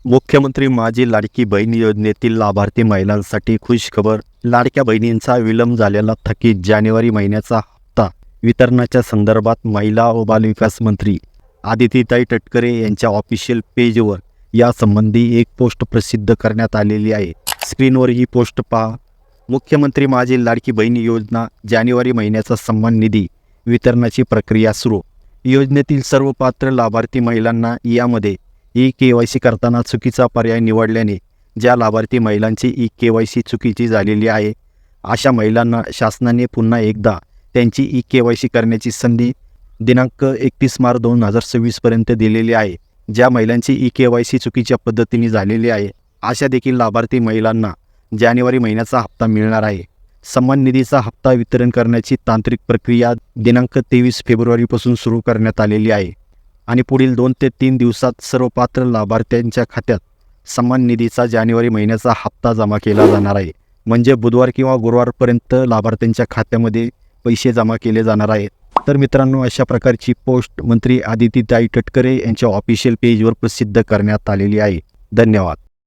मुख्यमंत्री माझी लाडकी बहीण योजनेतील लाभार्थी महिलांसाठी खुशखबर. लाडक्या बहिणींचा विलंब झालेला थकीत जानेवारी महिन्याचा हप्ता वितरणाच्या संदर्भात महिला व बालविकास मंत्री आदितीताई तटकरे यांच्या ऑफिशियल पेजवर यासंबंधी एक पोस्ट प्रसिद्ध करण्यात आलेली आहे. स्क्रीनवर ही पोस्ट पहा. मुख्यमंत्री माझी लाडकी बहीण योजना जानेवारी महिन्याचा सन्मान निधी वितरणाची प्रक्रिया सुरू. योजनेतील सर्व पात्र लाभार्थी महिलांना यामध्ये ई-KYC करताना चुकीचा पर्याय निवडल्याने ज्या लाभार्थी महिलांची ई-KYC चुकीची झालेली आहे अशा महिलांना शासनाने पुन्हा एकदा त्यांची ई-KYC करण्याची संधी दिनांक 31 मार्च 2026 पर्यंत दिलेली आहे. ज्या महिलांची ई-KYC चुकीच्या पद्धतीने झालेली आहे अशा देखील लाभार्थी महिलांना जानेवारी महिन्याचा हप्ता मिळणार आहे. सन्मान निधीचा हप्ता वितरण करण्याची तांत्रिक प्रक्रिया दिनांक 23 फेब्रुवारीपासून सुरू करण्यात आलेली आहे आणि पुढील 2 ते 3 दिवसात सर्व पात्र लाभार्थ्यांच्या खात्यात सन्मान निधीचा जानेवारी महिन्याचा हप्ता जमा केला जाणार आहे. म्हणजे बुधवार किंवा गुरुवारपर्यंत लाभार्थ्यांच्या खात्यामध्ये पैसे जमा केले जाणार आहेत. तर मित्रांनो, अशा प्रकारची पोस्ट मंत्री आदितीताई तटकरे यांच्या ऑफिशियल पेजवर प्रसिद्ध करण्यात आलेली आहे. धन्यवाद.